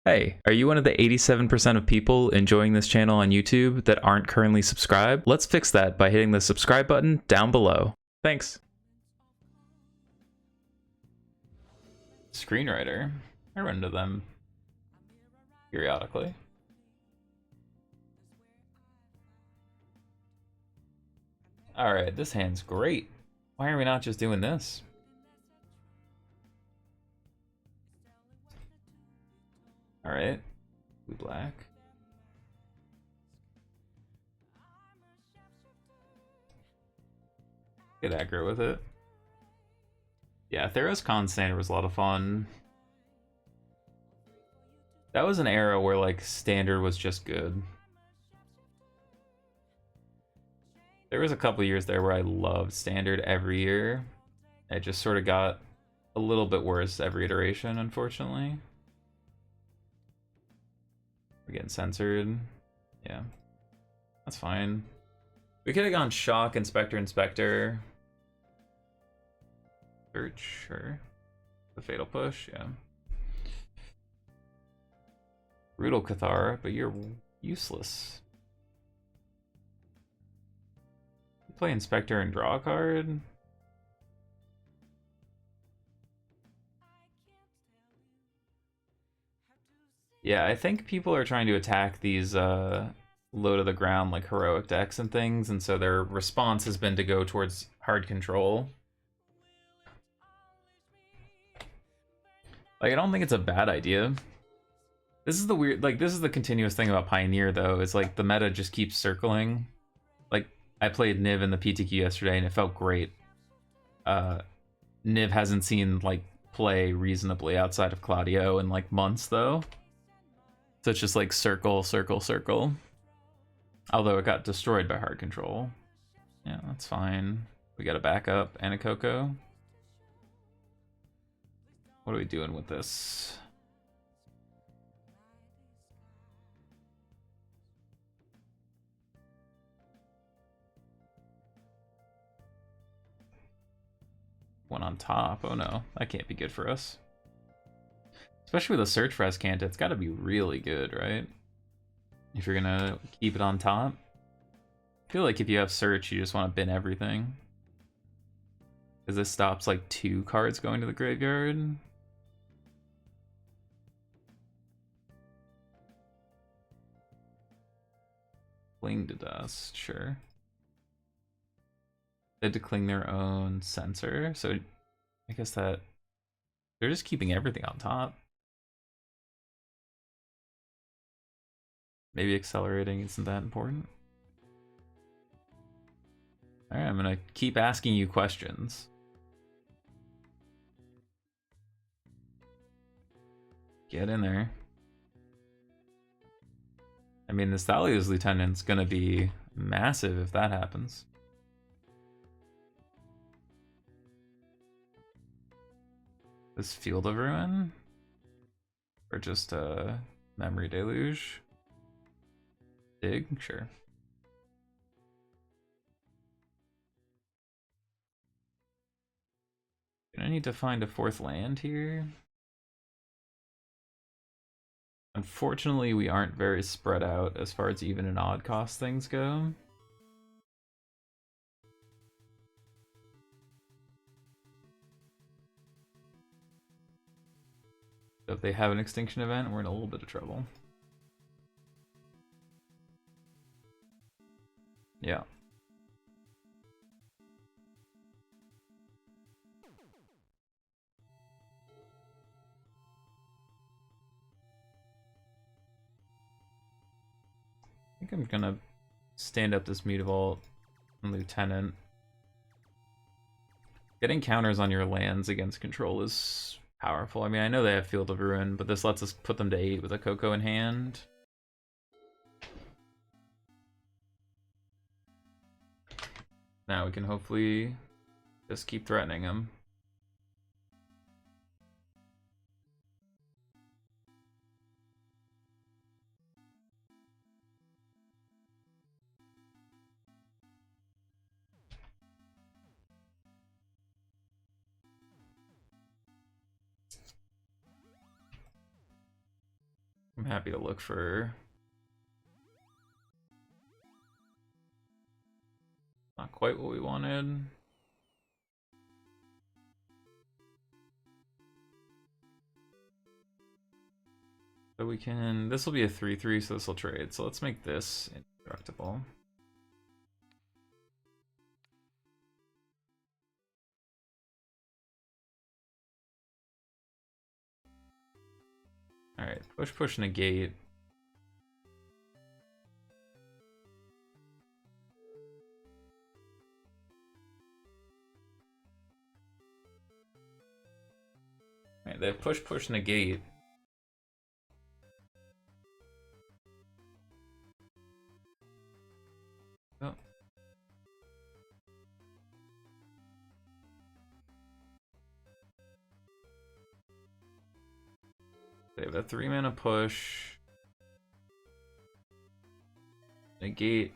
Hey, are you one of the 87% of people enjoying this channel on YouTube that aren't currently subscribed? Let's fix that by hitting the subscribe button down below. Thanks. Screenwriter. I run into them periodically. Alright, this hand's great. Why are we not just doing this? Alright. Blue black. Get aggro with it. Yeah, Theros Con Standard was a lot of fun. That was an era where, like, Standard was just good. There was a couple years there where I loved Standard every year. It just sort of got a little bit worse every iteration, unfortunately. We're getting censored. Yeah. That's fine. We could have gone Shock, Inspector, Inspector. Search, sure. The Fatal Push, yeah. Brutal Cathar, but you're useless. Play Inspector and draw a card. Yeah, I think people are trying to attack these low to the ground like heroic decks and things, and so their response has been to go towards hard control. Like, I don't think it's a bad idea. This is the weird, like, this is the continuous thing about Pioneer, though, is like the meta just keeps circling. Like, I played Niv in the PTQ yesterday and it felt great. Niv hasn't seen, like, play reasonably outside of Claudio in, like, months, though. So it's just like circle, circle, circle. Although it got destroyed by hard control. Yeah, that's fine. We got a backup and a Coco. What are we doing with this? One on top. Oh no, that can't be good for us. Especially with a search for Escanta, it's got to be really good, right? If you're gonna keep it on top. I feel like if you have search, you just want to bin everything. Because this stops like 2 cards going to the graveyard. Cling to dust, sure. They had to cling their own sensor, so I guess that they're just keeping everything on top. Maybe accelerating isn't that important. Alright, I'm gonna keep asking you questions. Get in there. I mean, this Thalia's Lieutenant's gonna be massive if that happens. This Field of Ruin? Or just a Memory Deluge? Dig? Sure. Gonna need to find a 4th land here. Unfortunately, we aren't very spread out as far as even and odd cost things go. So if they have an extinction event, we're in a little bit of trouble. Yeah. I think I'm gonna stand up this Mutavault and Lieutenant. Getting counters on your lands against control is powerful. I mean, I know they have Field of Ruin, but this lets us put them to 8 with a Coco in hand. Now we can hopefully just keep threatening them. I'm happy to look for... Not quite what we wanted. So we can... This will be a 3-3, so this will trade. So let's make this indestructible. Alright, push, negate. Alright, they have push, negate. Oh. They have a 3-mana push. Negate.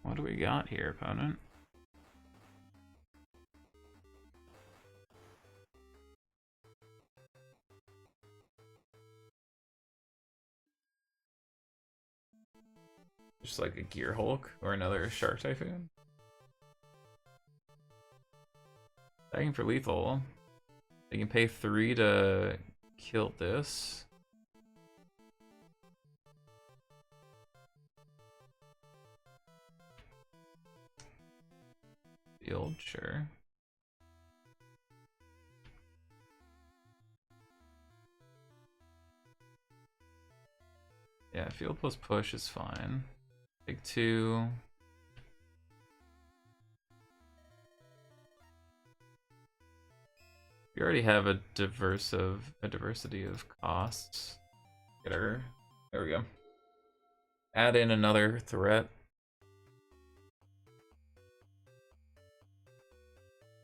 What do we got here, opponent? Just like a Gear Hulk or another Shark Typhoon. Begging for lethal. They can pay 3 to kill this. Field, sure. Yeah, field plus push is fine. Take 2. We already have a diversity of costs. Get her. There we go. Add in another threat.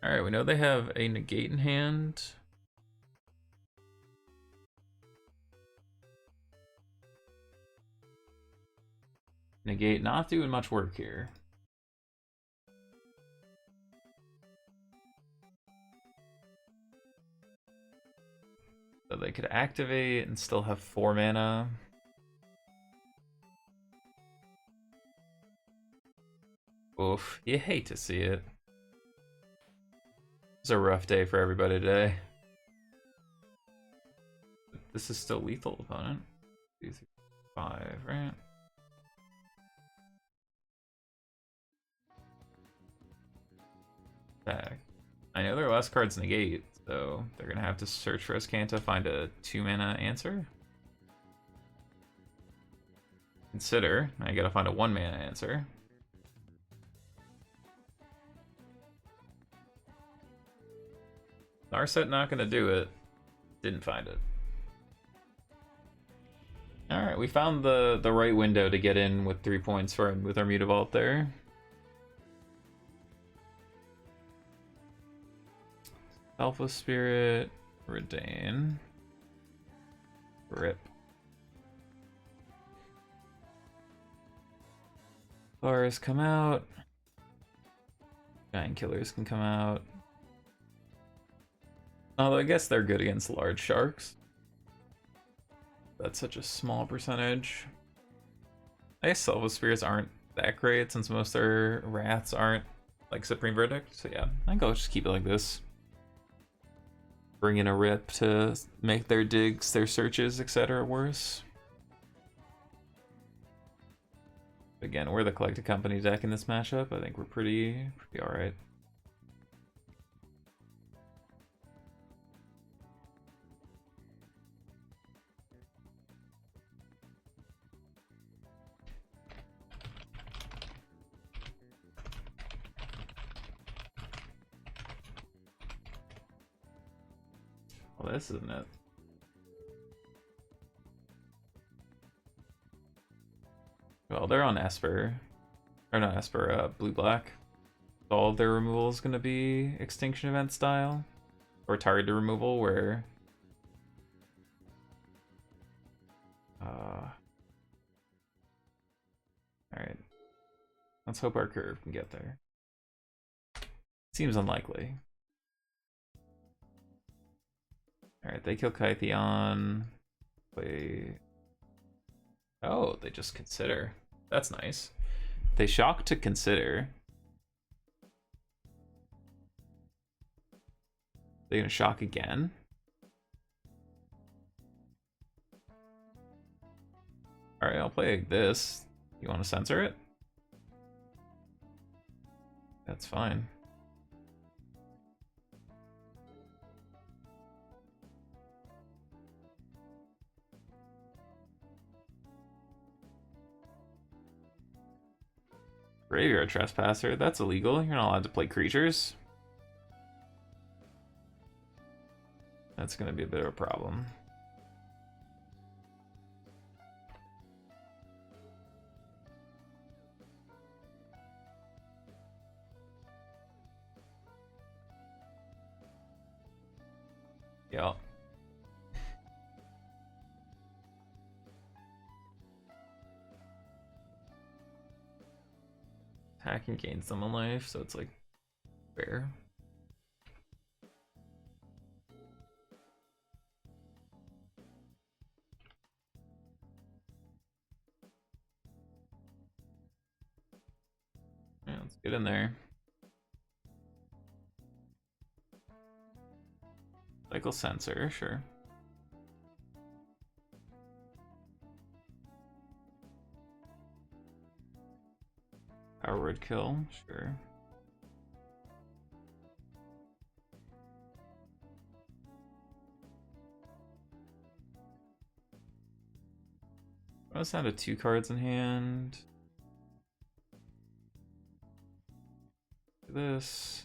Alright, we know they have a negate in hand. Negate not doing much work here. So they could activate and still have 4 mana. Oof, you hate to see it. It's a rough day for everybody today. This is still lethal, opponent. 2, 3, 5, right? Back. I know their last card's negate, so they're gonna have to search for Escanta, find a 2-mana answer. Consider. I gotta find a 1-mana answer. Narset not gonna do it. Didn't find it. Alright, we found the right window to get in with 3 points for with our Mutavault there. Alpha Spirit, Redain. Rip. Bars come out. Giant Killers can come out. Although I guess they're good against large sharks. That's such a small percentage. I guess Selva Spirits aren't that great since most of their wraths aren't like Supreme Verdict. So yeah, I think I'll just keep it like this. Bring in a rip to make their digs, their searches, etc. worse. Again, we're the Collected Company deck in this matchup. I think we're pretty alright. Well, this isn't it. Well, they're on Esper. Or not Esper, blue-black. All of their removal is going to be Extinction Event style. Or targeted removal, where... Alright. Let's hope our curve can get there. Seems unlikely. Alright, they kill Kytheon. Play... Oh, they just consider. That's nice. They shock to consider. They're gonna shock again? Alright, I'll play this. You want to censor it? That's fine. Graveyard Trespasser, that's illegal. You're not allowed to play creatures. That's gonna be a bit of a problem. Yeah. Hacking gains summon life, so it's like fair. Yeah, let's get in there. Cycle sensor, sure. Power word kill, sure. Let's have 2 cards in hand. This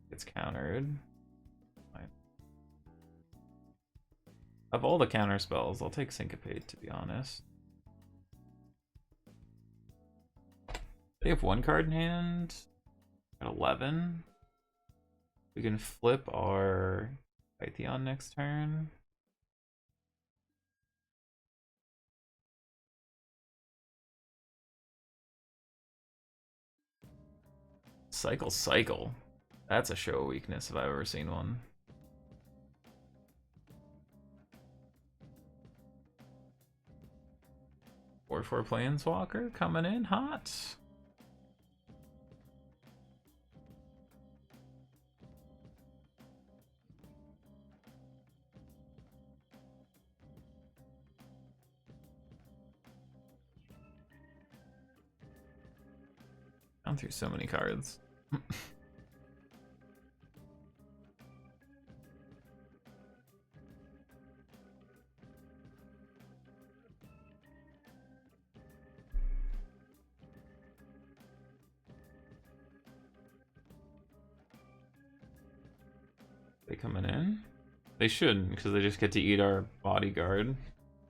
gets countered. Fine. Of all the counter spells, I'll take Syncopate, to be honest. They have 1 card in hand at 11. We can flip our Pytheon next turn. Cycle. That's a show weakness if I've ever seen one. Four Planeswalker coming in hot. Gone through so many cards. They coming in? They shouldn't, because they just get to eat our bodyguard.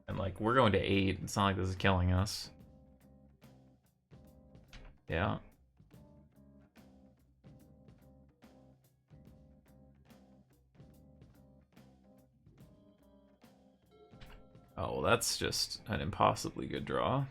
And like, we're going to 8. It's not like this is killing us. Yeah. Oh, well, that's just an impossibly good draw.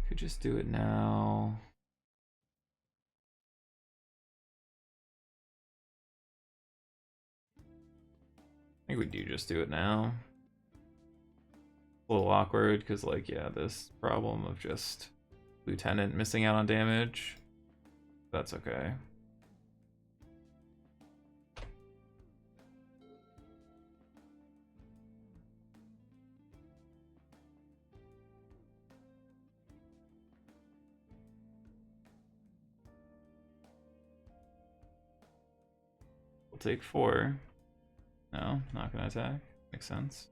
Could just do it now. I think we do just do it now. A little awkward because, like, yeah, this problem of just Lieutenant missing out on damage. That's okay. We'll take 4. No, now. Not gonna attack. Makes sense.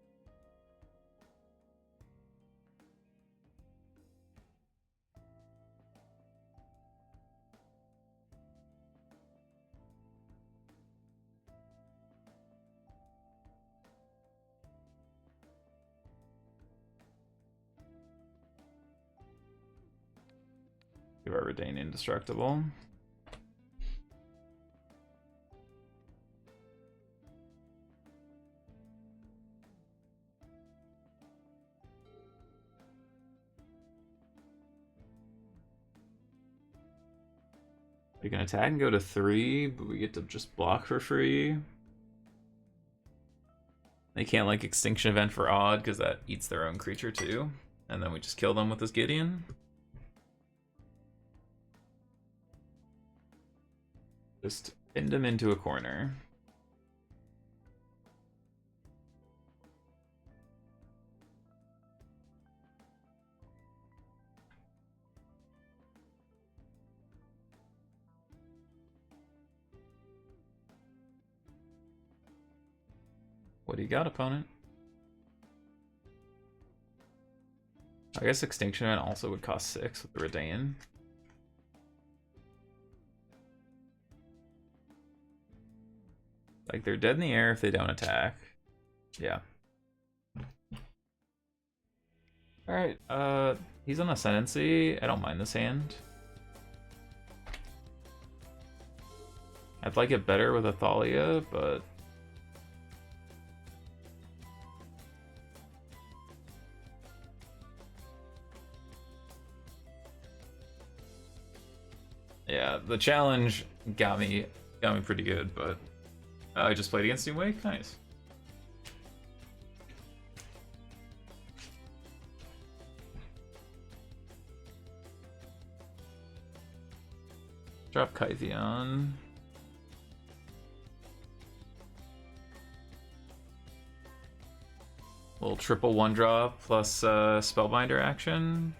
Give our Redain indestructible. We can attack and go to 3, but we get to just block for free. They can't like Extinction Event for odd because that eats their own creature too. And then we just kill them with this Gideon. Just pinned him into a corner. What do you got, opponent? I guess Extinction Event also would cost 6 with the Redain. Like, they're dead in the air if they don't attack. Yeah. Alright, he's on Ascendancy. I don't mind this hand. I'd like it better with a Thalia, but... yeah, the challenge got me pretty good, but I just played against New Wake. Nice. Drop Kytheon. Little triple 1-drop plus Spellbinder action.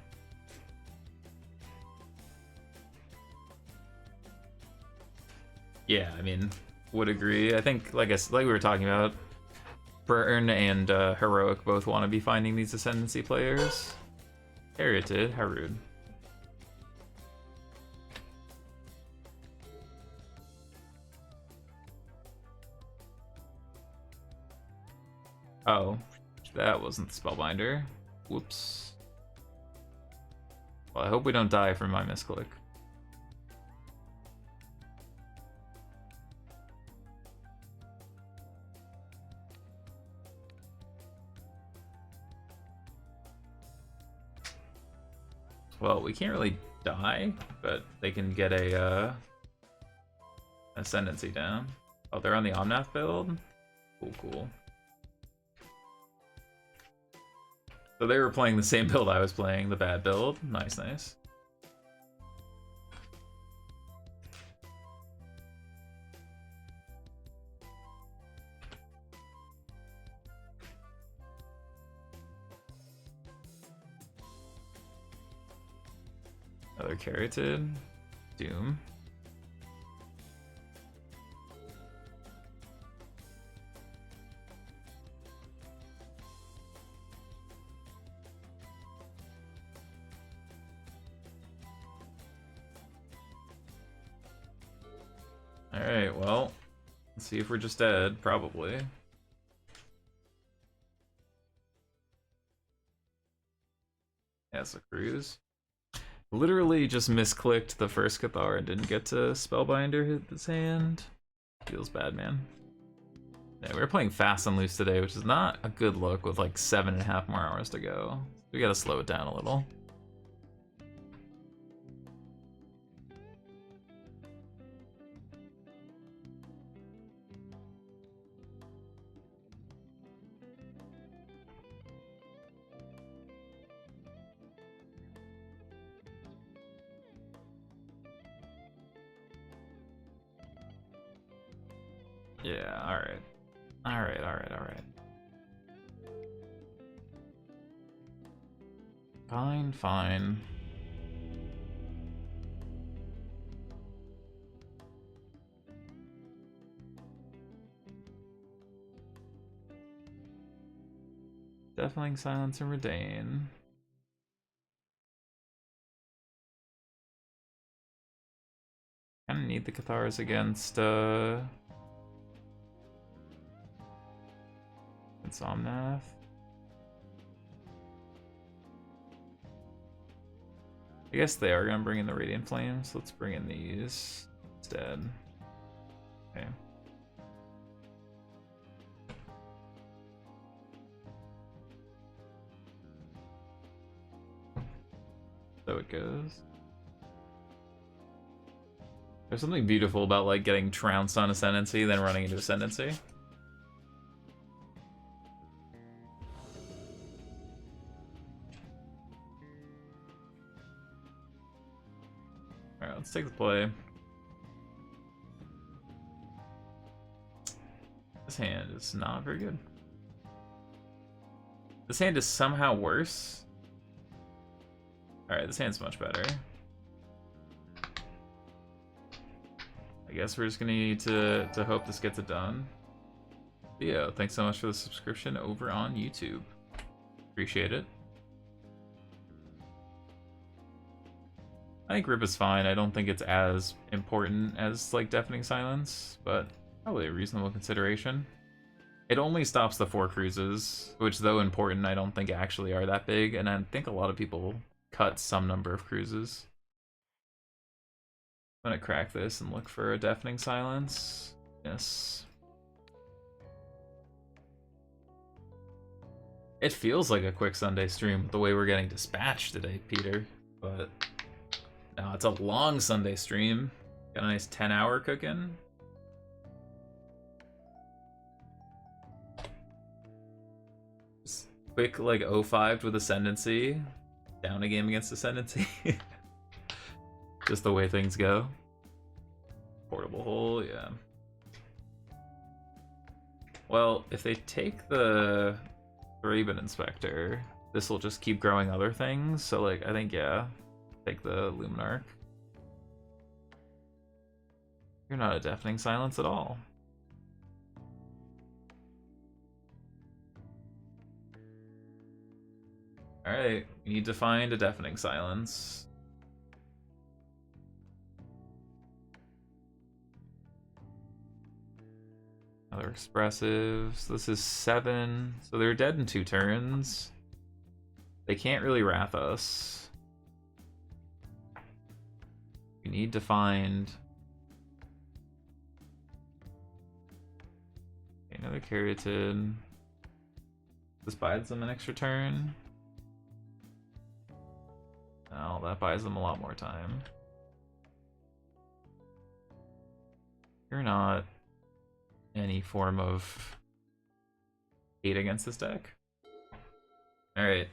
Yeah, I mean, would agree. I think, like we were talking about, Burn and Heroic both want to be finding these Ascendancy players. Herioted, how rude. Oh, that wasn't the Spellbinder. Whoops. Well, I hope we don't die from my misclick. Well, we can't really die, but they can get a Ascendancy down. Oh, they're on the Omnath build? Cool, cool. So they were playing the same build I was playing, the bad build. Nice, nice. Another Carroted. Doom. Alright, well, let's see if we're just dead, probably. Yes, a cruise. Literally just misclicked the first Cathar and didn't get to Spellbinder hit his hand. Feels bad, man. Yeah, we were playing fast and loose today, which is not a good look with like 7.5 more hours to go. We gotta slow it down a little. Yeah, alright. Alright. Fine. Deafening Silence and Redain. Kinda need the Cathars against Somnath. I guess they are gonna bring in the Radiant Flames. Let's bring in these instead. Okay. So it goes. There's something beautiful about like getting trounced on Ascendancy, then running into Ascendancy. Alright, let's take the play. This hand is not very good. This hand is somehow worse. Alright, this hand's much better. I guess we're just gonna need to hope this gets it done. Theo, thanks so much for the subscription over on YouTube. Appreciate it. I think Rip is fine. I don't think it's as important as like Deafening Silence, but probably a reasonable consideration. It only stops the 4 cruises, which though important, I don't think actually are that big, and I think a lot of people cut some number of cruises. I'm gonna crack this and look for a Deafening Silence. Yes. It feels like a quick Sunday stream the way we're getting dispatched today, Peter, but no, it's a long Sunday stream. Got a nice 10-hour cooking. Just quick like 0-5 with Ascendancy. Down a game against Ascendancy. Just the way things go. Portable hole, yeah. Well, if they take the Thraben Inspector, this will just keep growing other things. So, like, I think, yeah, take the Luminarch. You're not a Deafening Silence at all. Alright, we need to find a Deafening Silence. Other expressives. This is 7. So they're dead in 2 turns. They can't really wrath us. We need to find another Caryatid. This buys them an extra turn. No, that buys them a lot more time. You're not any form of hate against this deck. Alright.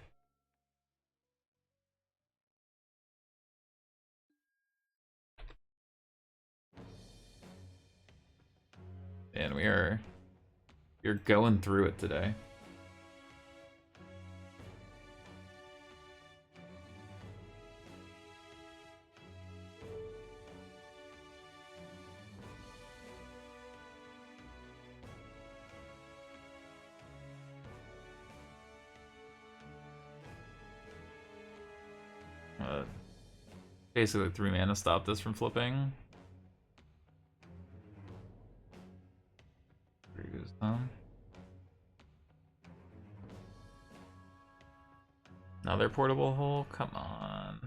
And we're going through it today. Basically 3 mana stop this from flipping. Another portable hole? Come on.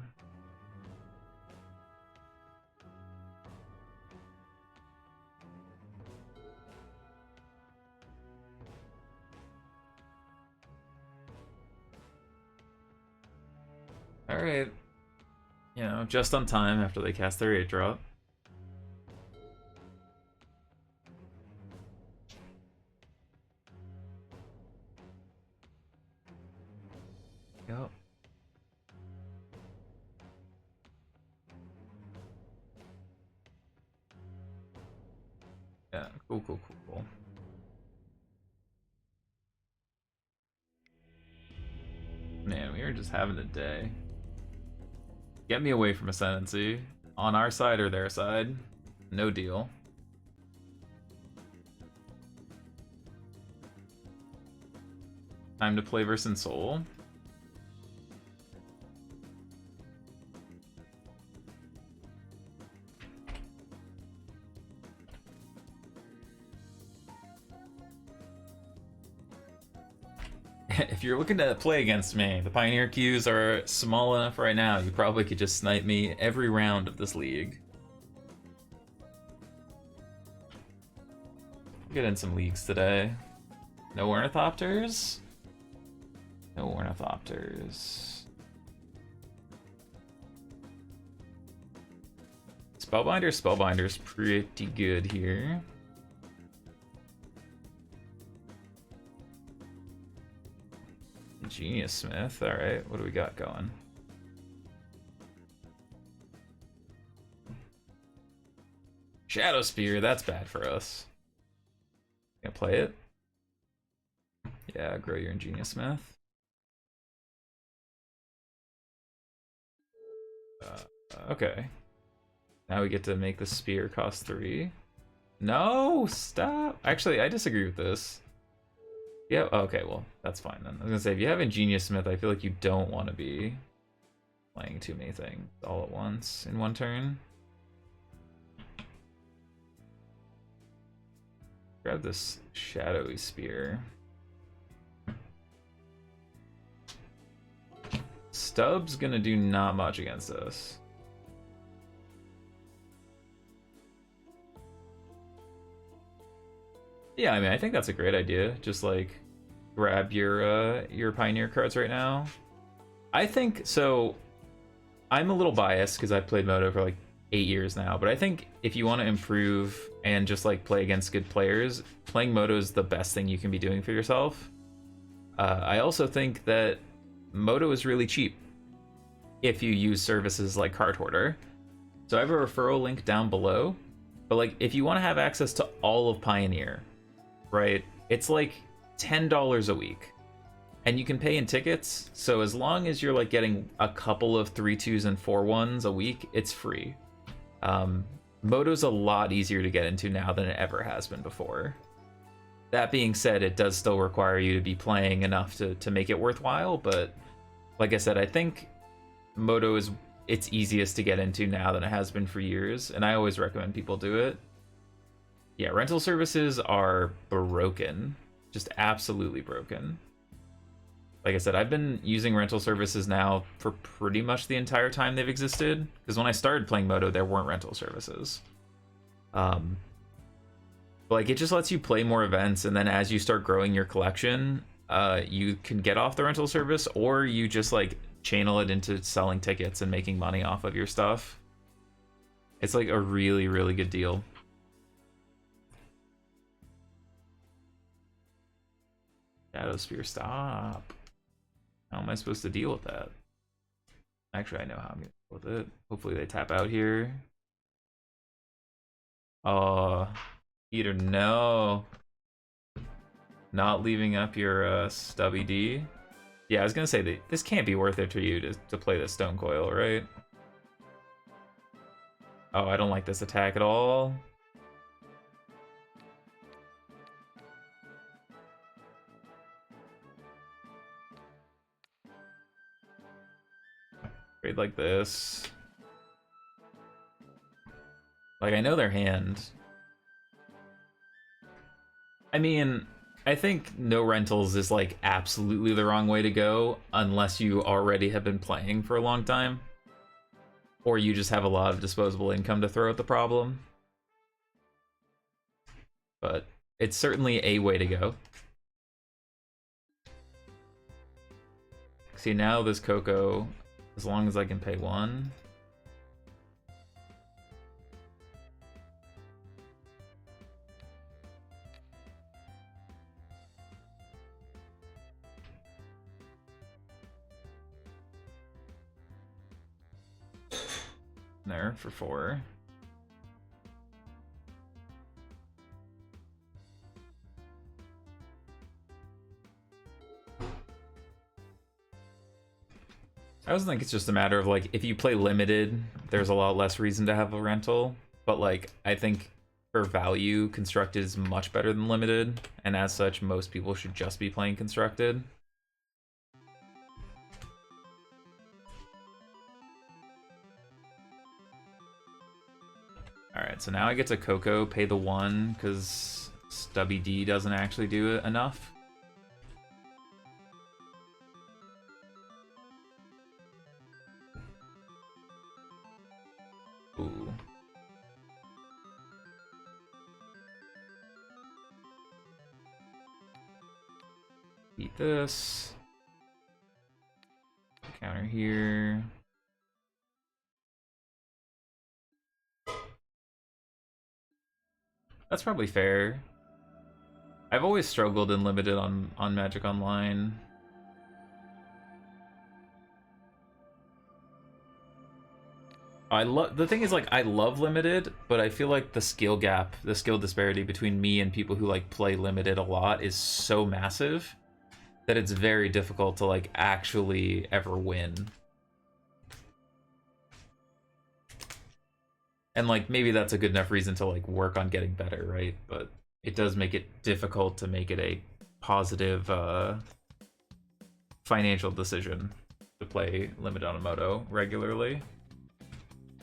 Alright. You know, just on time after they cast their 8-drop. Yep. Yeah, cool. Man, we are just having a day. Get me away from Ascendancy. On our side or their side. No deal. Time to play versus Soul. If you're looking to play against me, the Pioneer queues are small enough right now, you probably could just snipe me every round of this league. Get in some leagues today. No ornithopters? No ornithopters. Spellbinder's pretty good here. Genius Smith, alright, what do we got going? Shadow Spear, that's bad for us. Gonna play it? Yeah, grow your Ingenious Smith. Okay. Now we get to make the spear cost 3. No, stop. Actually, I disagree with this. Yeah, okay, well, that's fine then. I was gonna say, if you have Ingenious Smith, I feel like you don't want to be playing too many things all at once in one turn. Grab this Shadowy Spear. Stub's gonna do not much against us. Yeah, I mean, I think that's a great idea. Just like grab your Pioneer cards right now. I think so. I'm a little biased because I've played Moto for like 8 years now, but I think if you want to improve and just like play against good players, playing Moto is the best thing you can be doing for yourself. I also think that Moto is really cheap if you use services like Card Hoarder. So I have a referral link down below, but like if you want to have access to all of Pioneer, right, it's like $10 a week and you can pay in tickets. So as long as you're like getting a couple of 3-2s and 4-1s a week, it's free. Moto's a lot easier to get into now than it ever has been before. That being said, it does still require you to be playing enough to make it worthwhile, but like I said, I think Moto is it's easiest to get into now than it has been for years, and I always recommend people do it. Yeah, rental services are broken. Just absolutely broken. Like I said, I've been using rental services now for pretty much the entire time they've existed, because when I started playing Moto, there weren't rental services. Like, it just lets you play more events, and then as you start growing your collection, you can get off the rental service, or you just, like, channel it into selling tickets and making money off of your stuff. It's, like, a really, really good deal. Shadow Spear, stop. How am I supposed to deal with that? Actually, I know how I'm going to deal with it. Hopefully they tap out here. Oh, Peter, no. Not leaving up your Stubby D. Yeah, I was going to say that this can't be worth it for you to play the Stone Coil, right? Oh, I don't like this attack at all. Trade like this. Like, I know their hand. I mean, I think no rentals is, like, absolutely the wrong way to go, unless you already have been playing for a long time. Or you just have a lot of disposable income to throw at the problem. But it's certainly a way to go. See, now this Coco, as long as I can pay 1. There for 4. I also think it's just a matter of, like, if you play limited, there's a lot less reason to have a rental. But, like, I think for value, constructed is much better than limited, and as such, most people should just be playing constructed. Alright, so now I get to Coco, pay the 1, because Stubby D doesn't actually do it enough. Ooh. Beat this. Counter here. That's probably fair. I've always struggled in limited on Magic Online. The thing is, like, I love limited, but I feel like the skill gap, the skill disparity between me and people who like play limited a lot is so massive that it's very difficult to like actually ever win. And like maybe that's a good enough reason to like work on getting better, right? But it does make it difficult to make it a positive financial decision to play limited on a moto regularly.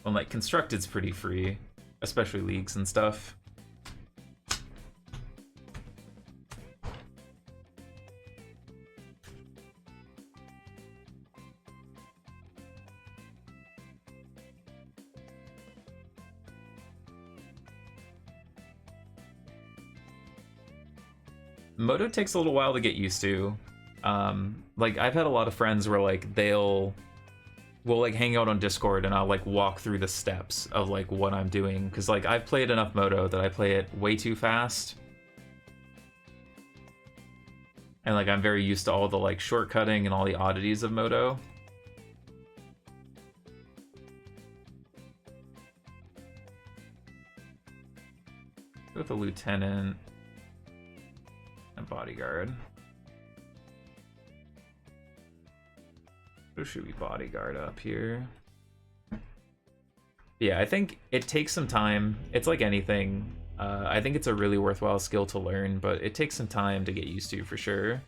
When like Constructed's pretty free, especially leagues and stuff. Moto takes a little while to get used to. Like I've had a lot of friends where like we'll like hang out on Discord and I'll like walk through the steps of like what I'm doing, because like I've played enough Moto that I play it way too fast. And like I'm very used to all the like shortcutting and all the oddities of Moto. With a lieutenant and bodyguard. Who should we bodyguard up here? Yeah, I think it takes some time. It's like anything. I think it's a really worthwhile skill to learn, but it takes some time to get used to for sure.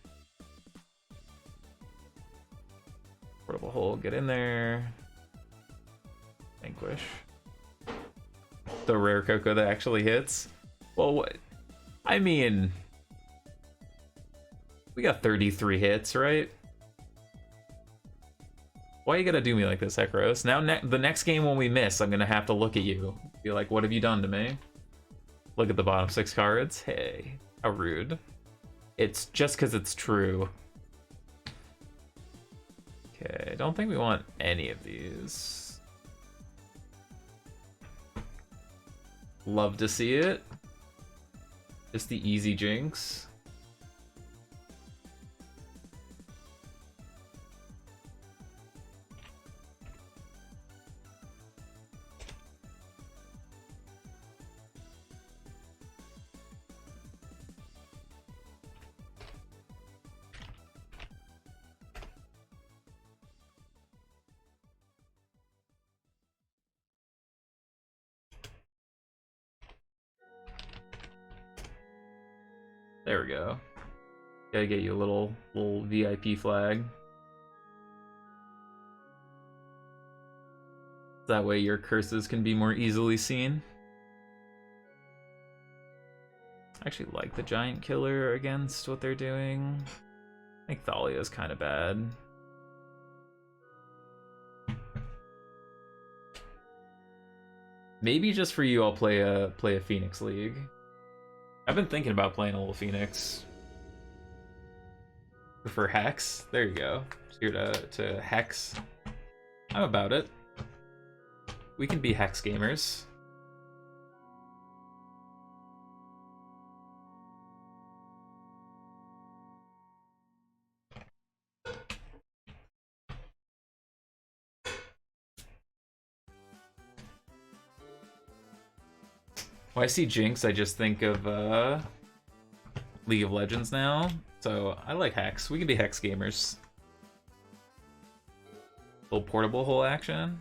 Portable hole, get in there. Vanquish. The rare Coco that actually hits. Well, what? I mean, we got 33 hits, right? Why you gotta do me like this, Hekros? Now the next game when we miss, I'm gonna have to look at you. Be like, what have you done to me? Look at the bottom 6 cards. Hey, how rude. It's just because it's true. Okay, I don't think we want any of these. Love to see it. Just the easy jinx. There we go. Gotta get you a little VIP flag. That way your curses can be more easily seen. I actually like the giant killer against what they're doing. I think Thalia is kind of bad. Maybe just for you, I'll play a Phoenix League. I've been thinking about playing a little Phoenix. For Hex. There you go. Just here to Hex. I'm about it. We can be Hex gamers. When I see Jinx, I just think of League of Legends now. So I like Hex. We can be Hex gamers. Little portable hole action.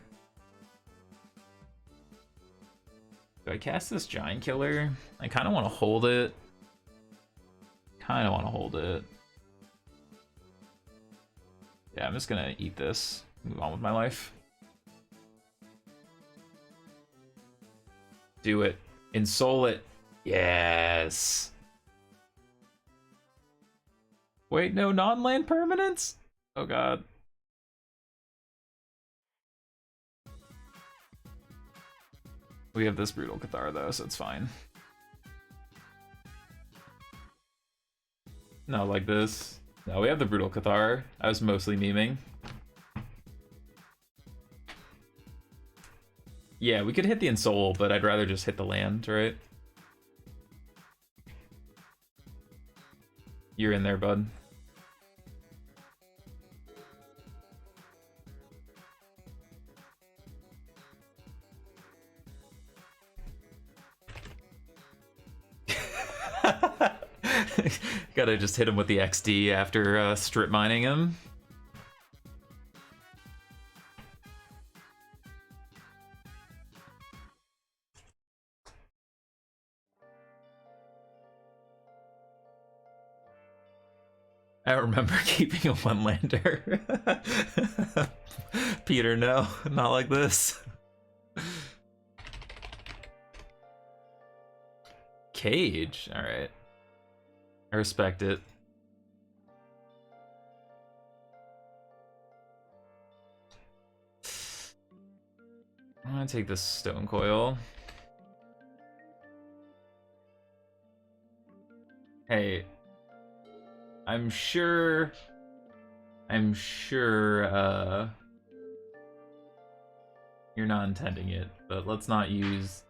Do I cast this giant killer? I kind of want to hold it. Yeah, I'm just gonna eat this. Move on with my life. Do it. Ensoul it. Yes. Wait, no non-land permanents? Oh god. We have this Brutal Cathar though, so it's fine. No, like this. No, we have the Brutal Cathar. I was mostly memeing. Yeah, we could hit the Ensoul, but I'd rather just hit the land, right? You're in there, bud. Gotta just hit him with the XD after strip mining him. I remember keeping a one-lander. Peter, no, not like this. Cage, alright. I respect it. I'm gonna take this Stone Coil. Hey, I'm sure you're not intending it, but let's not use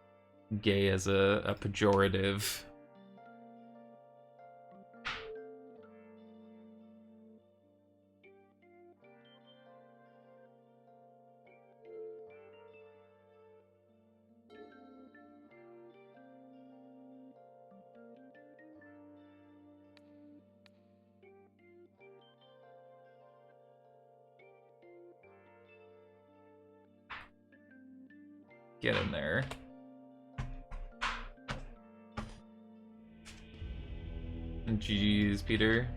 gay as a pejorative. Get in there. GG's, Peter.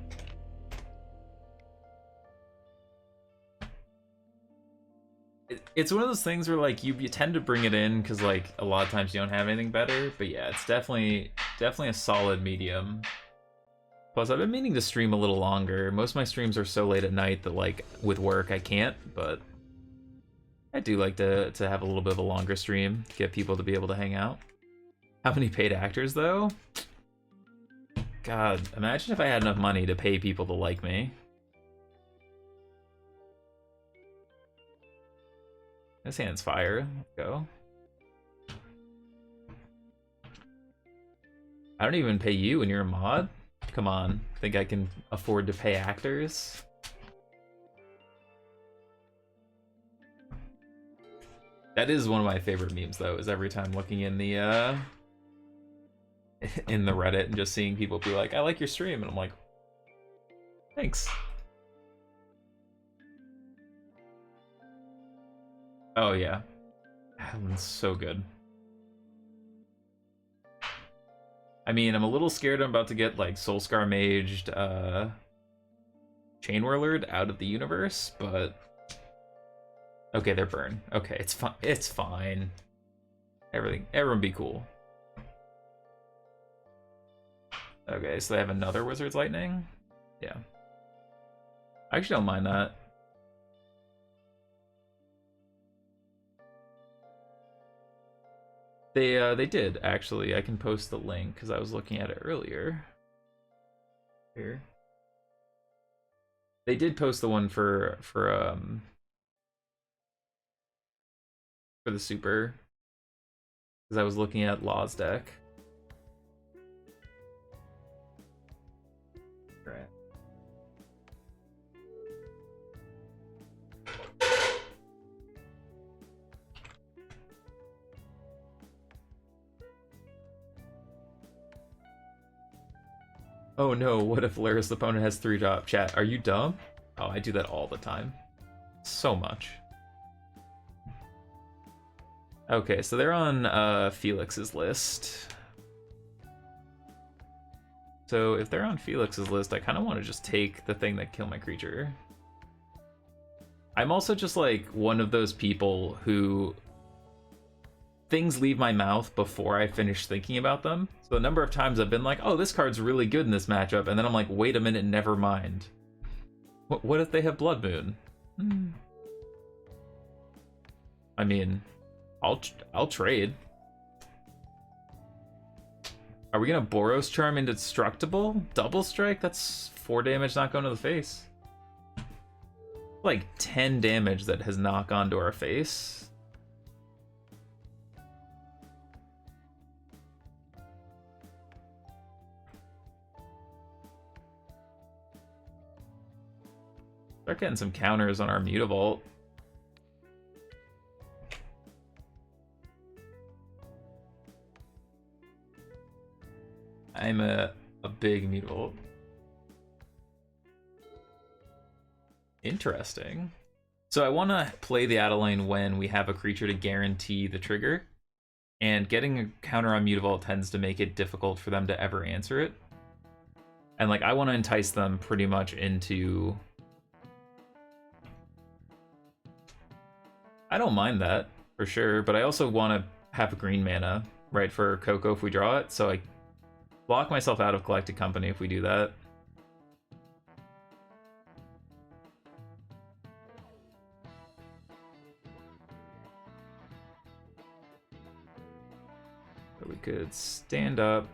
It's one of those things where like you tend to bring it in because like a lot of times you don't have anything better, but yeah, it's definitely a solid medium. Plus, I've been meaning to stream a little longer. Most of my streams are so late at night that like with work I can't, but I do like to have a little bit of a longer stream, get people to be able to hang out. How many paid actors, though? God, imagine if I had enough money to pay people to like me. This hand's fire. Let's go. I don't even pay you when you're a mod? Come on, think I can afford to pay actors? That is one of my favorite memes, though, is every time looking in the Reddit and just seeing people be like, I like your stream, and I'm like, thanks. Oh yeah, that one's so good. I mean, I'm a little scared I'm about to get like Soulscar Maged Chain Whirlered out of the universe, but okay, they're burn. Okay, it's fine. It's fine. Everyone be cool. Okay, so they have another Wizard's Lightning? Yeah. I actually don't mind that. They did, actually. I can post the link, because I was looking at it earlier. Here. They did post the one for the super, because I was looking at Law's deck. Right. Oh no, what if Laris' opponent has 3-drop? Chat, are you dumb? Oh, I do that all the time. So much. Okay, so they're on Felix's list. So if they're on Felix's list, I kind of want to just take the thing that killed my creature. I'm also just like one of those people who things leave my mouth before I finish thinking about them. So the number of times I've been like, oh, this card's really good in this matchup, and then I'm like, wait a minute, never mind. What if they have Blood Moon? I mean, I'll trade. Are we gonna Boros Charm indestructible? Double strike? That's 4 damage not going to the face. Like 10 damage that has not gone to our face. Start getting some counters on our Mutavault. I'm a big Mutavault. Interesting. So I want to play the Adeline when we have a creature to guarantee the trigger, and getting a counter on Mutavault tends to make it difficult for them to ever answer it. And like, I want to entice them pretty much into... I don't mind that, for sure, but I also want to have green mana, right, for Coco if we draw it, so I block myself out of Collected Company if we do that. So we could stand up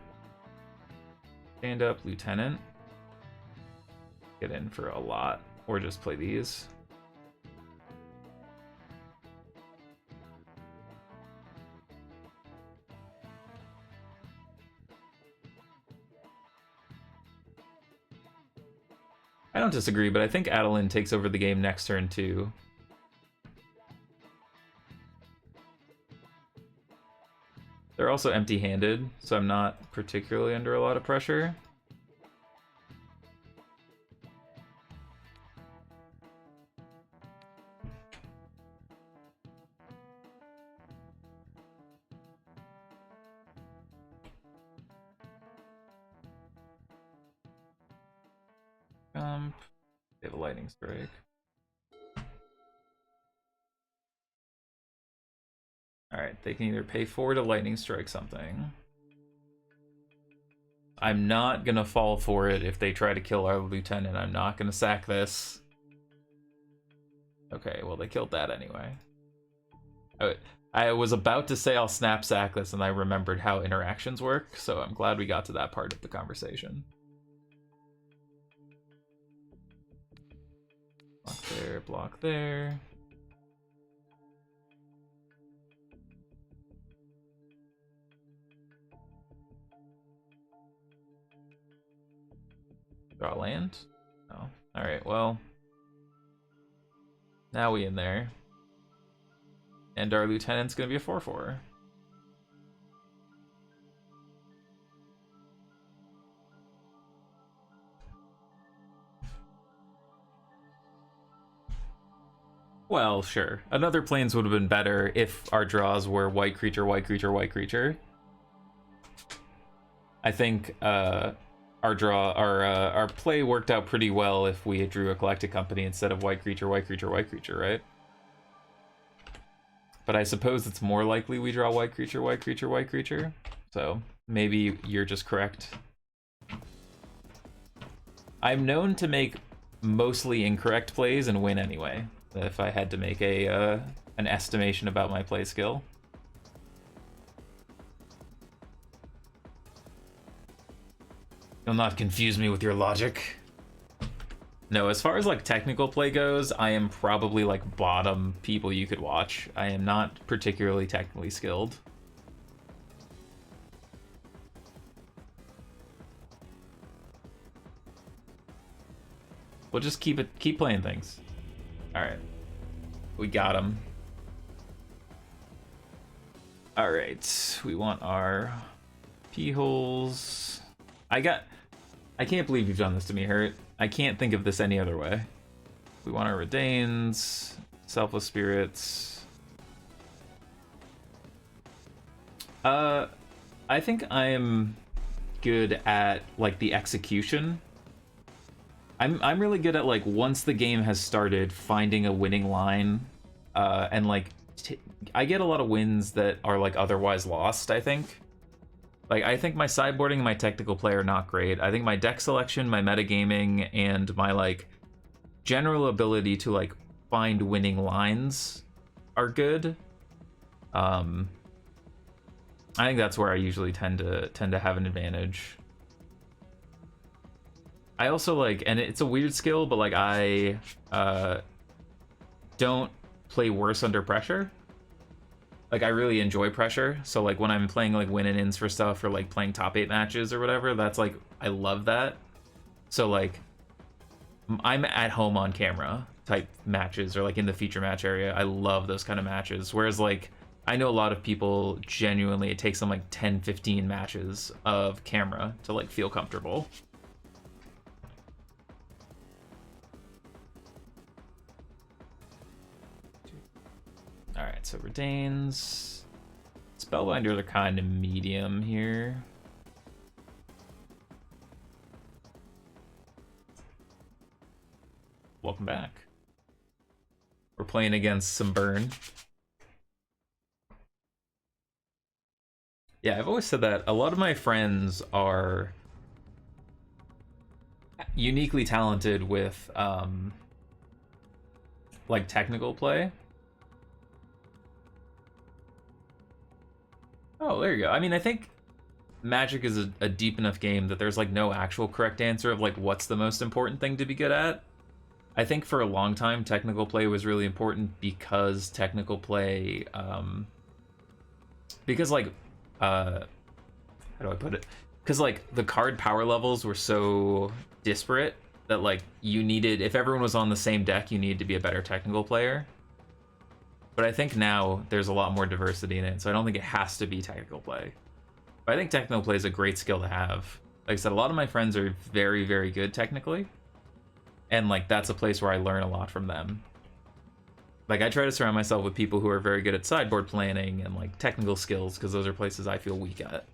Lieutenant, get in for a lot, or just play these. I don't disagree, but I think Adeline takes over the game next turn too. They're also empty-handed, so I'm not particularly under a lot of pressure. They have a lightning strike. Alright, they can either pay 4 to lightning strike something. I'm not gonna fall for it if they try to kill our lieutenant. I'm not gonna sack this. Okay, well they killed that anyway. I was about to say I'll snap sack this, and I remembered how interactions work, so I'm glad we got to that part of the conversation. Block there, block there. Draw land? Oh, alright, well. Now we in there. And our lieutenant's gonna be a 4/4. Well, sure. Another Plains would have been better if our draws were white creature, white creature, white creature. I think our play worked out pretty well if we drew a Collected Company instead of white creature, white creature, white creature, right? But I suppose it's more likely we draw white creature, white creature, white creature. So maybe you're just correct. I'm known to make mostly incorrect plays and win anyway, if I had to make an estimation about my play skill. You'll not confuse me with your logic. No, as far as like technical play goes, I am probably like bottom people you could watch. I am not particularly technically skilled. We'll just keep playing things. All right, we got him. All right, we want our pee holes. I can't believe you've done this to me, Hurt. I can't think of this any other way. We want our Redains, Selfless Spirits. I think I'm good at like the execution. I'm really good at like once the game has started finding a winning line and like I get a lot of wins that are like otherwise lost, I think. Like, I think my sideboarding and my technical play are not great. I think my deck selection, my metagaming, and my like general ability to like find winning lines are good. I think that's where I usually tend to have an advantage. I also like, and it's a weird skill, but like I don't play worse under pressure. Like, I really enjoy pressure, so like when I'm playing like win and ins for stuff or like playing top 8 matches or whatever, that's like, I love that. So like I'm at home on camera type matches or like in the feature match area. I love those kind of matches. Whereas like I know a lot of people genuinely, it takes them like 10-15 matches of camera to like feel comfortable. Alright, so Redains. Spellbinders are kind of medium here. Welcome back. We're playing against some burn. Yeah, I've always said that a lot of my friends are uniquely talented with like technical play. Oh, there you go. I mean, I think Magic is a deep enough game that there's like no actual correct answer of like what's the most important thing to be good at. I think for a long time, technical play was really important because technical play, because like, how do I put it? Because like the card power levels were so disparate that like you needed, if everyone was on the same deck, you needed to be a better technical player. But I think now there's a lot more diversity in it, so I don't think it has to be technical play. But I think technical play is a great skill to have. Like I said, a lot of my friends are very, very good technically. And like that's a place where I learn a lot from them. Like I try to surround myself with people who are very good at sideboard planning and like technical skills, because those are places I feel weak at.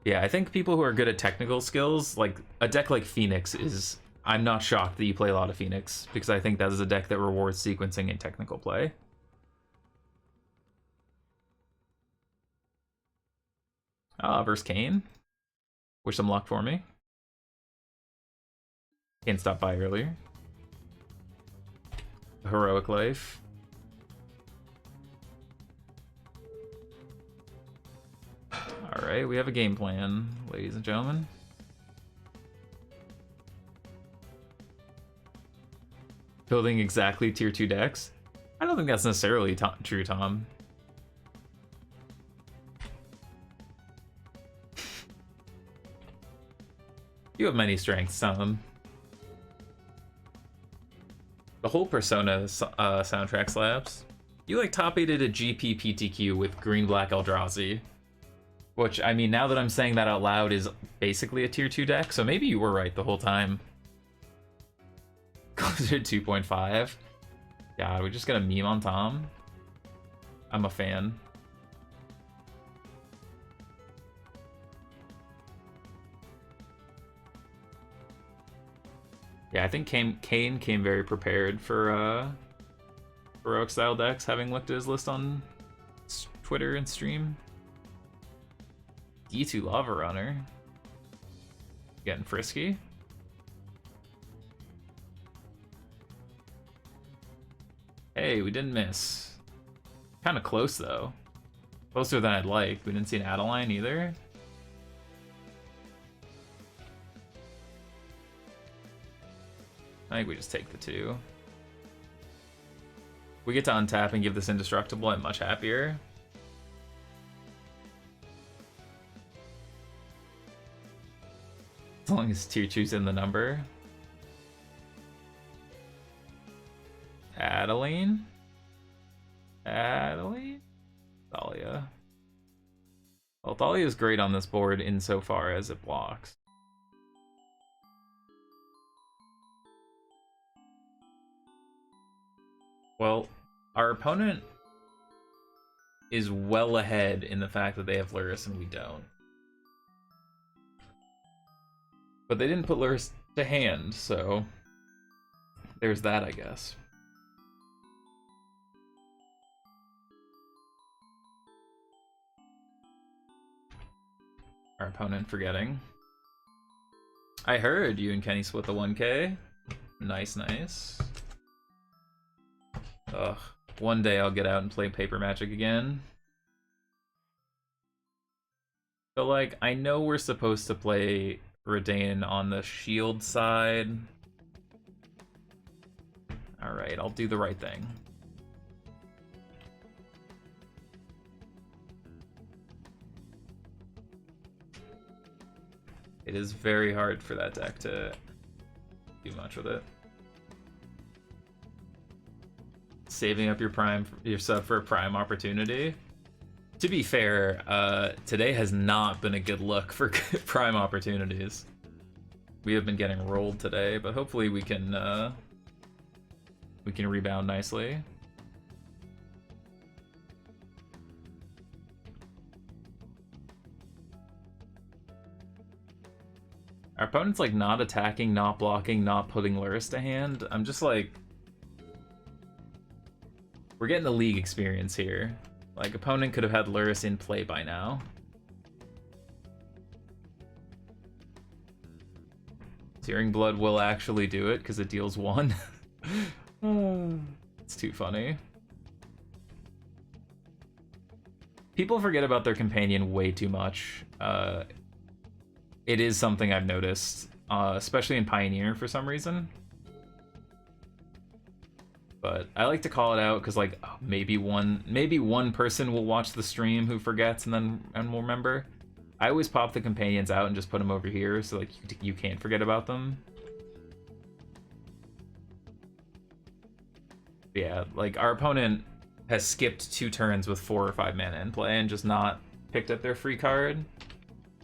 Yeah, I think people who are good at technical skills, like a deck like Phoenix is, I'm not shocked that you play a lot of Phoenix, because I think that is a deck that rewards sequencing and technical play. Versus Kane. Wish some luck for me. Kane stopped by earlier. Heroic life. Alright, we have a game plan, ladies and gentlemen. Building exactly tier 2 decks? I don't think that's necessarily true, Tom. You have many strengths, Tom. The whole Persona soundtrack slaps. You like top 8'd a GP PTQ with green black Eldrazi. Which, I mean, now that I'm saying that out loud, is basically a tier 2 deck, so maybe you were right the whole time. Closer to 2.5. God, we just got a meme on Tom. I'm a fan. Yeah, I think Kane came very prepared for heroic style decks, having looked at his list on Twitter and stream. D2 Lava Runner. Getting frisky. Hey, we didn't miss. Kind of close, though. Closer than I'd like. We didn't see an Adeline either. I think we just take the 2. We get to untap and give this indestructible, I'm much happier. As long as tier 2's in the number. Adeline? Adeline? Thalia. Well, Thalia is great on this board insofar as it blocks. Well, our opponent is well ahead in the fact that they have Luris and we don't. But they didn't put Luris to hand, so there's that, I guess. Our opponent forgetting. I heard you and Kenny split the 1K. Nice, nice. Ugh. One day I'll get out and play Paper Magic again. But like, I know we're supposed to play Redain on the shield side. Alright, I'll do the right thing. It is very hard for that deck to do much with it. Saving up your sub for a prime opportunity. To be fair, today has not been a good look for prime opportunities. We have been getting rolled today, but hopefully we can rebound nicely. Our opponent's like not attacking, not blocking, not putting Luris to hand. I'm just like, we're getting the league experience here. Like, opponent could have had Luris in play by now. Searing Blood will actually do it because it deals 1. It's too funny. People forget about their companion way too much. It is something I've noticed, especially in Pioneer for some reason. But I like to call it out because, like, maybe one person will watch the stream who forgets and will remember. I always pop the companions out and just put them over here so like you can't forget about them. Yeah, like our opponent has skipped 2 turns with 4 or 5 mana in play and just not picked up their free card.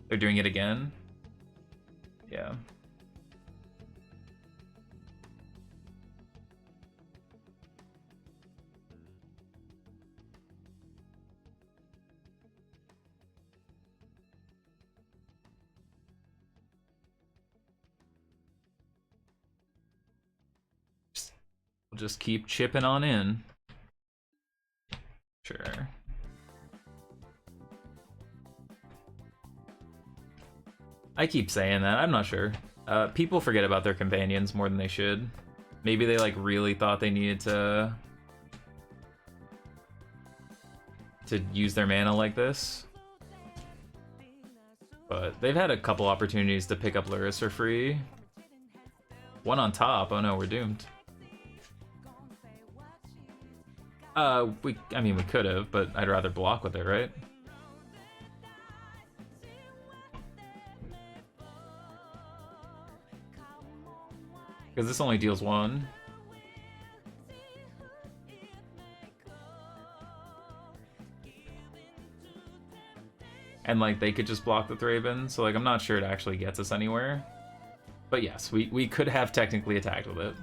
They're doing it again. Yeah. We'll just keep chipping on in. Sure. I keep saying that, I'm not sure. People forget about their companions more than they should. Maybe they like really thought they needed to use their mana like this. But they've had a couple opportunities to pick up Luris for free. One on top, oh no, we're doomed. I mean, we could have, but I'd rather block with it, right? Because this only deals 1. And like they could just block the Thraben, so like I'm not sure it actually gets us anywhere. But yes, we could have technically attacked with it.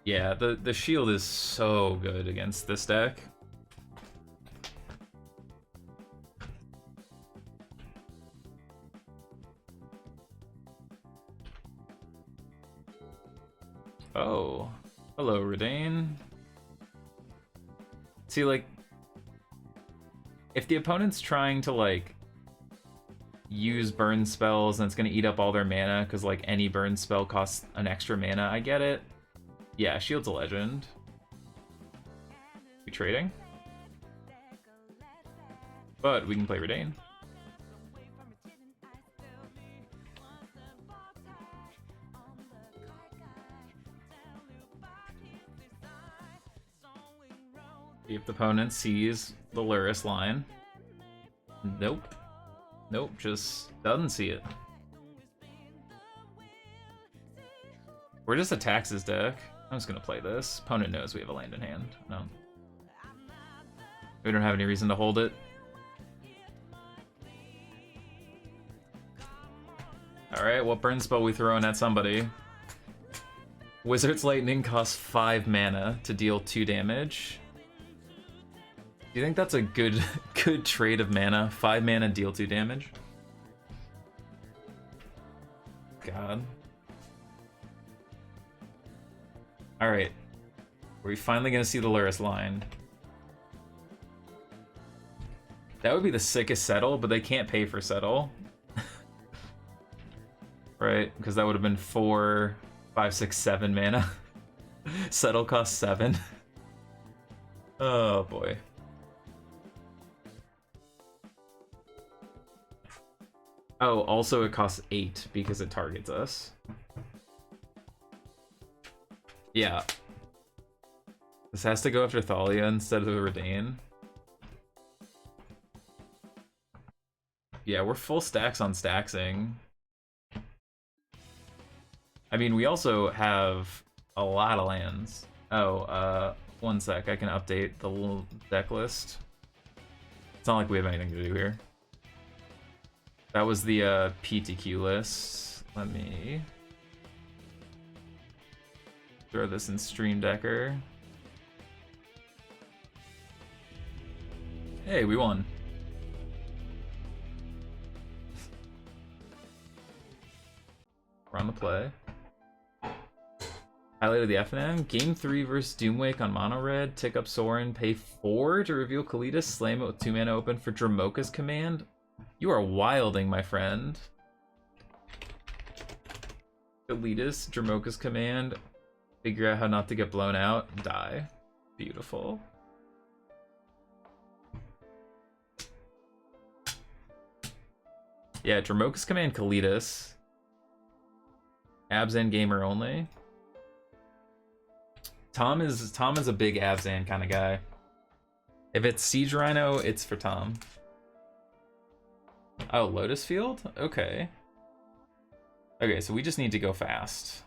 Yeah, the shield is so good against this deck. Oh, hello, Redain. See, like, if the opponent's trying to, like, use burn spells and it's gonna eat up all their mana, because, like, any burn spell costs an extra mana, I get it. Yeah, Shield's a legend. We trading? But we can play Redain. If the opponent sees the Luris line. Nope. Nope, just doesn't see it. We're just a Taxes deck. I'm just gonna play this. Opponent knows we have a land in hand. No. We don't have any reason to hold it. Alright, what burn spell we throwing at somebody? Wizard's Lightning costs 5 mana to deal 2 damage. Do you think that's a good trade of mana? 5 mana, deal 2 damage? God. Alright. Are we finally gonna see the Luris line? That would be the sickest settle, but they can't pay for settle. Right? Because that would have been 4, 5, 6, 7 mana. Settle costs 7. Oh boy. Oh, also it costs 8 because it targets us. Yeah. This has to go after Thalia instead of the Redain. Yeah, we're full stacks on Staxing. I mean, we also have a lot of lands. Oh, one sec, I can update the little deck list. It's not like we have anything to do here. That was the PTQ list. Let me throw this in Stream Decker. Hey, we won. We're on the play. Highlight of the FNM. Game 3 versus Doomwake on Mono Red. Tick up Sorin. Pay 4 to reveal Kalitas. Slam it with 2 mana open for Dramoka's command. You are wilding, my friend. Kalitas, Dramoka's command. Figure out how not to get blown out. Die. Beautiful. Yeah, Dramoka's command Kalitas. Abzan gamer only. Tom is a big Abzan kind of guy. If it's Siege Rhino, it's for Tom. Oh, Lotus Field? Okay. Okay, so we just need to go fast.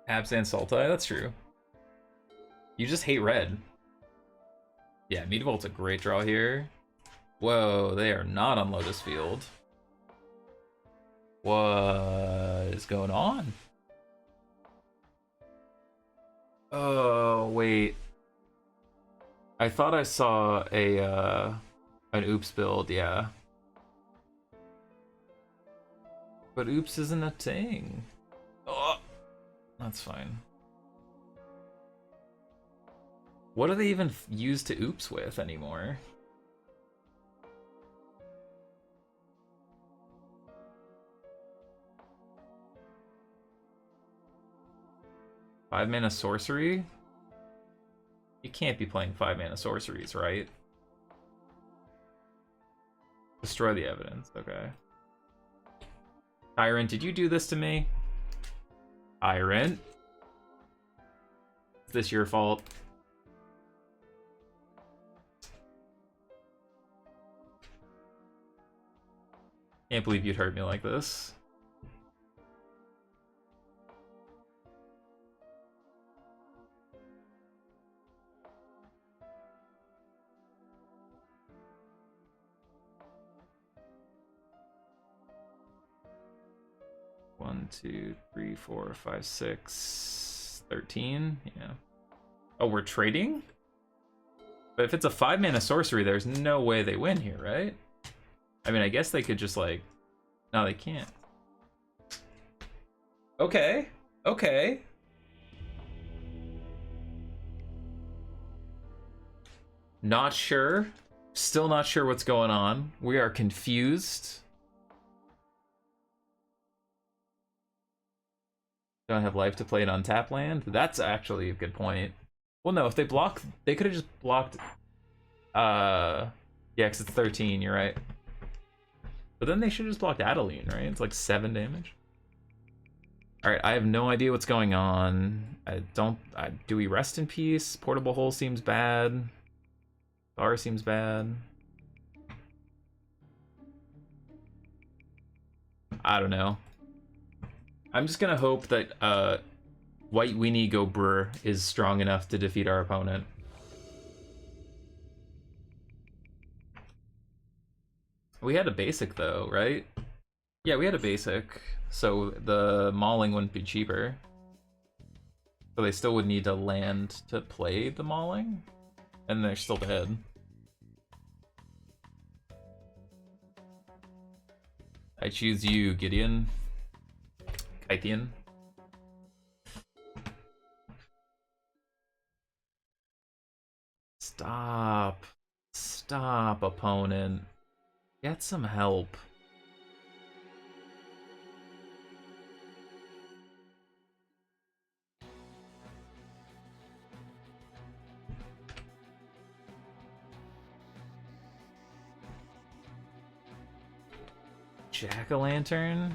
Abzan Sultai, that's true. You just hate red. Yeah, Meatvolt's a great draw here. Whoa, they are not on Lotus Field. What is going on? Oh, wait. I thought I saw an Oops build, yeah. But Oops isn't a thing. Oh, that's fine. What do they even use to Oops with anymore? Five mana sorcery? You can't be playing 5 mana sorceries, right? Destroy the evidence, okay. Tyrant, did you do this to me? Tyrant? Is this your fault? Can't believe you'd hurt me like this. One, two, three, 4, 5, 6, 13. Yeah. Oh, we're trading? But if it's a 5 mana sorcery, there's no way they win here, right? I mean, I guess they could just like... No, they can't. Okay. Okay. Not sure. Still not sure what's going on. We are confused. Don't have life to play it on tap land. That's actually a good point. Well, no, if they block, they could have just blocked. Yeah, because it's 13. You're right. But then they should have just blocked Adeline, right? It's like 7 damage. All right, I have no idea what's going on. Do we rest in peace? Portable hole seems bad. Bar seems bad. I don't know. I'm just gonna hope that White Weenie Go Brr is strong enough to defeat our opponent. We had a basic though, right? Yeah, we had a basic, so the mauling wouldn't be cheaper. So they still would need to land to play the mauling, and they're still dead. I choose you, Gideon. Kythian. Stop. Stop, opponent. Get some help. Jack-o'-lantern?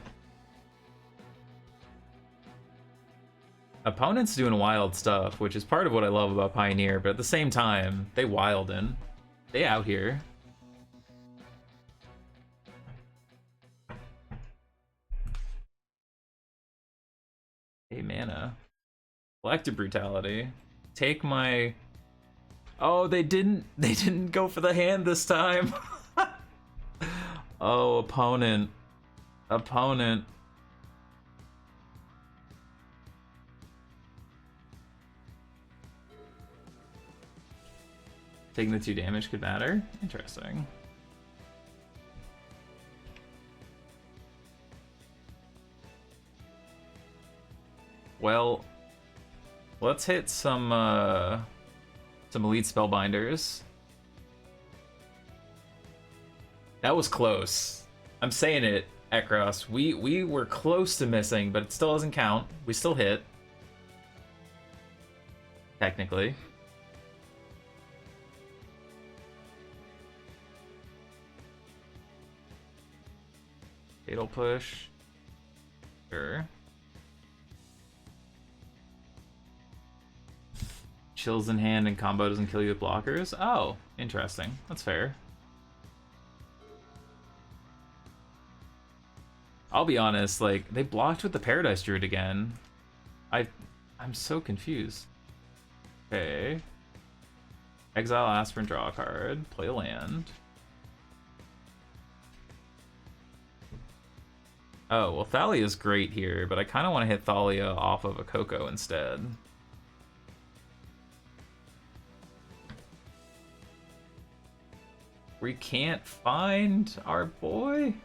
Opponent's doing wild stuff, which is part of what I love about Pioneer, but at the same time, they wildin'. They out here. Hey, mana. Collective Brutality. Take my... Oh, they didn't go for the hand this time. Oh, opponent. Opponent. Taking the 2 damage could matter? Interesting. Well, let's hit some elite spellbinders. That was close. I'm saying it, Ekros. We were close to missing, but it still doesn't count. We still hit. Technically. Fatal push. Sure. Chills in hand and combo doesn't kill you with blockers? Oh, interesting. That's fair. I'll be honest, like, they blocked with the Paradise Druid again. I'm so confused. Okay. Exile Aspirin, draw a card, play a land. Oh, well, Thalia is great here, but I kind of want to hit Thalia off of a Coco instead. We can't find our boy?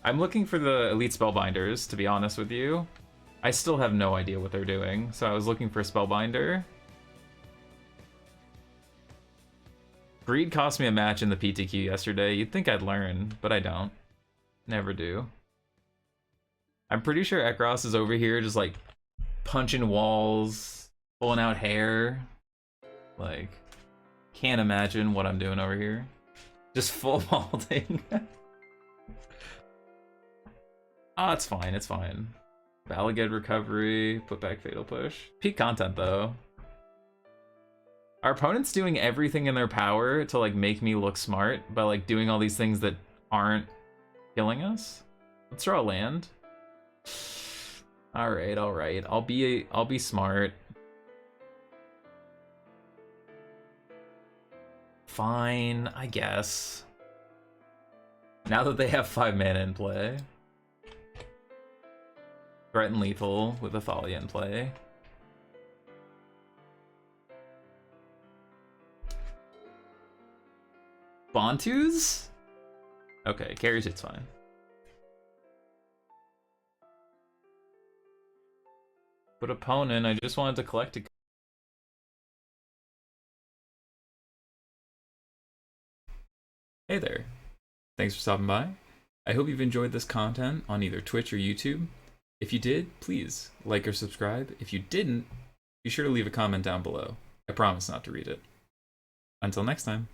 I'm looking for the Elite Spellbinders, to be honest with you. I still have no idea what they're doing, so I was looking for a Spellbinder. Greed cost me a match in the PTQ yesterday. You'd think I'd learn, but I don't. Never do. I'm pretty sure Ekros is over here just like punching walls, pulling out hair. Like, can't imagine what I'm doing over here. Just full malding. Ah, it's fine, it's fine. Valaged recovery, put back fatal push. Peak content though. Our opponent's doing everything in their power to like make me look smart by like doing all these things that aren't killing us. Let's draw a land. All right. I'll be smart. Fine, I guess. Now that they have 5 mana in play. Threaten lethal with a Thalia in play. Bantus? Okay, carries it's fine. But opponent, I just wanted to collect a... Hey there. Thanks for stopping by. I hope you've enjoyed this content on either Twitch or YouTube. If you did, please like or subscribe. If you didn't, be sure to leave a comment down below. I promise not to read it. Until next time.